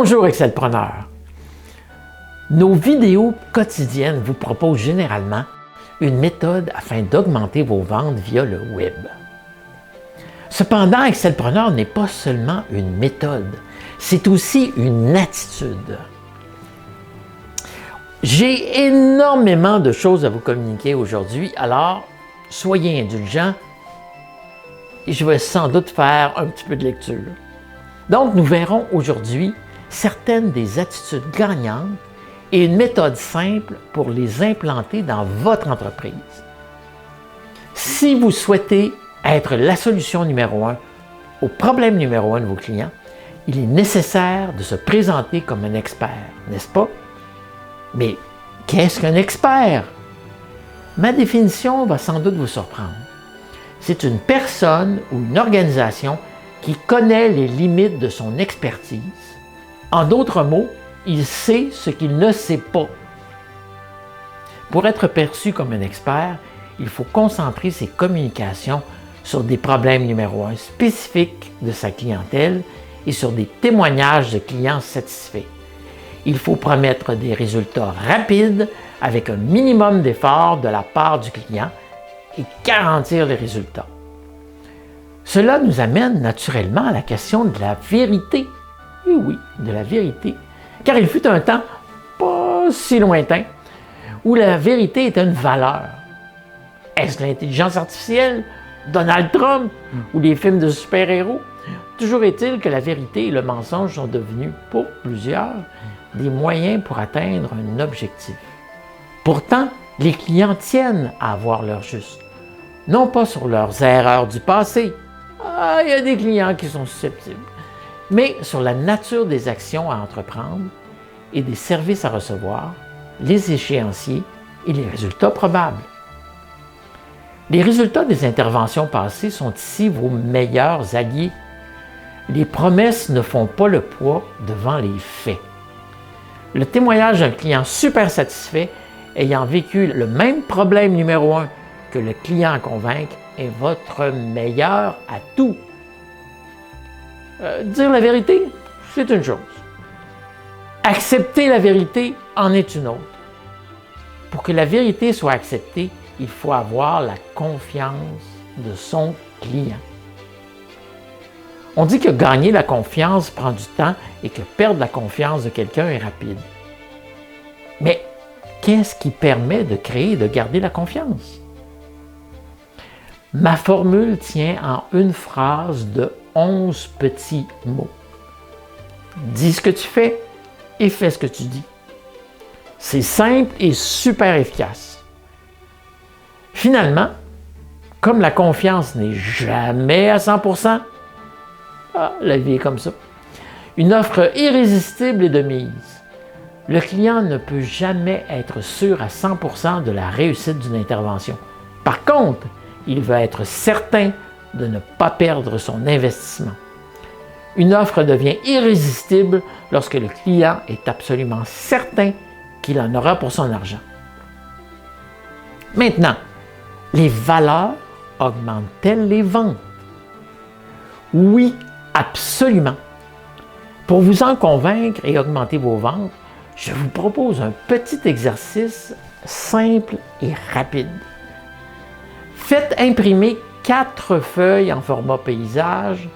Bonjour Excelpreneur! Nos vidéos quotidiennes vous proposent généralement une méthode afin d'augmenter vos ventes via le web. Cependant, Excelpreneur n'est pas seulement une méthode, c'est aussi une attitude. J'ai énormément de choses à vous communiquer aujourd'hui, alors soyez indulgents et je vais sans doute faire un petit peu de lecture. Donc, nous verrons aujourd'hui certaines des attitudes gagnantes et une méthode simple pour les implanter dans votre entreprise. Si vous souhaitez être la solution numéro 1 au problème numéro 1 de vos clients, il est nécessaire de se présenter comme un expert, n'est-ce pas? Mais qu'est-ce qu'un expert? Ma définition va sans doute vous surprendre. C'est une personne ou une organisation qui connaît les limites de son expertise. En d'autres mots, il sait ce qu'il ne sait pas. Pour être perçu comme un expert, il faut concentrer ses communications sur des problèmes numéro 1 spécifiques de sa clientèle et sur des témoignages de clients satisfaits. Il faut promettre des résultats rapides avec un minimum d'efforts de la part du client et garantir les résultats. Cela nous amène naturellement à la question de la vérité. Et oui, de la vérité. Car il fut un temps pas si lointain où la vérité était une valeur. Est-ce l'intelligence artificielle, Donald Trump ou les films de super-héros? Toujours est-il que la vérité et le mensonge sont devenus, pour plusieurs, des moyens pour atteindre un objectif. Pourtant, les clients tiennent à avoir leur juste. Non pas sur leurs erreurs du passé. Il y a des clients qui sont susceptibles. Mais sur la nature des actions à entreprendre et des services à recevoir, les échéanciers et les résultats probables. Les résultats des interventions passées sont ici vos meilleurs alliés. Les promesses ne font pas le poids devant les faits. Le témoignage d'un client super satisfait ayant vécu le même problème numéro 1 que le client à convaincre est votre meilleur atout. Dire la vérité, c'est une chose. Accepter la vérité en est une autre. Pour que la vérité soit acceptée, il faut avoir la confiance de son client. On dit que gagner la confiance prend du temps et que perdre la confiance de quelqu'un est rapide. Mais qu'est-ce qui permet de créer et de garder la confiance? Ma formule tient en une phrase de 11 petits mots. Dis ce que tu fais et fais ce que tu dis. C'est simple et super efficace. Finalement, comme la confiance n'est jamais à 100%, la vie est comme ça. Une offre irrésistible est de mise. Le client ne peut jamais être sûr à 100% de la réussite d'une intervention. Par contre, il veut être certain de ne pas perdre son investissement. Une offre devient irrésistible lorsque le client est absolument certain qu'il en aura pour son argent. Maintenant, les valeurs augmentent-elles les ventes? Oui, absolument. Pour vous en convaincre et augmenter vos ventes, je vous propose un petit exercice simple et rapide. Faites imprimer 4 feuilles en format paysage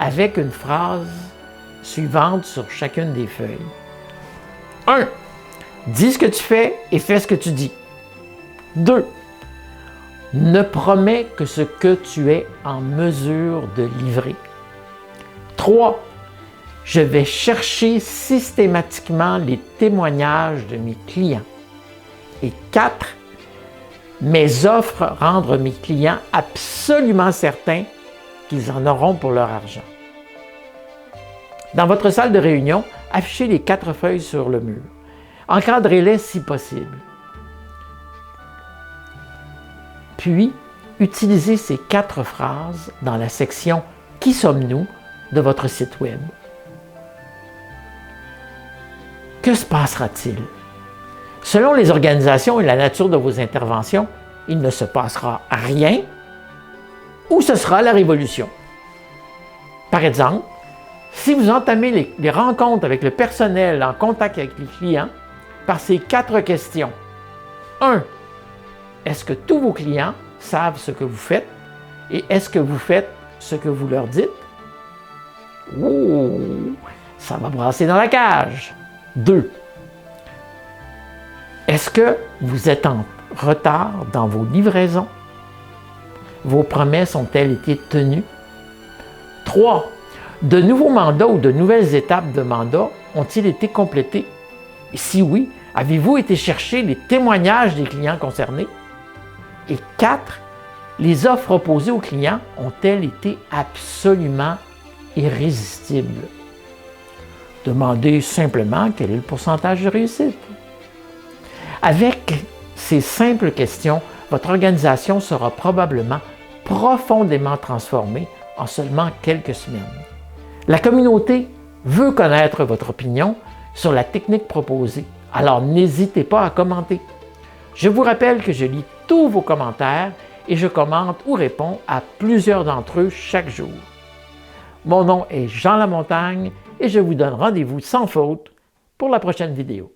avec une phrase suivante sur chacune des feuilles. 1. Dis ce que tu fais et fais ce que tu dis. 2. Ne promets que ce que tu es en mesure de livrer. 3. Je vais chercher systématiquement les témoignages de mes clients. Et 4. Mes offres rendent mes clients absolument certains qu'ils en auront pour leur argent. Dans votre salle de réunion, affichez les 4 feuilles sur le mur. Encadrez-les si possible. Puis, utilisez ces 4 phrases dans la section « Qui sommes-nous » de votre site Web. Que se passera-t-il? Selon les organisations et la nature de vos interventions, il ne se passera rien ou ce sera la révolution. Par exemple, Si vous entamez les rencontres avec le personnel en contact avec les clients par ces 4 questions. 1. Est-ce que tous vos clients savent ce que vous faites et est-ce que vous faites ce que vous leur dites? Oh, ça va brasser dans la cage. 2. Est-ce que vous êtes en retard dans vos livraisons? Vos promesses ont-elles été tenues? 3. De nouveaux mandats ou de nouvelles étapes de mandat ont-ils été complétés? Et si oui, avez-vous été chercher les témoignages des clients concernés? Et 4. Les offres proposées aux clients ont-elles été absolument irrésistibles? Demandez simplement quel est le pourcentage de réussite. Avec ces simples questions, votre organisation sera probablement profondément transformée en seulement quelques semaines. La communauté veut connaître votre opinion sur la technique proposée, alors n'hésitez pas à commenter. Je vous rappelle que je lis tous vos commentaires et je commente ou réponds à plusieurs d'entre eux chaque jour. Mon nom est Jean Lamontagne et je vous donne rendez-vous sans faute pour la prochaine vidéo.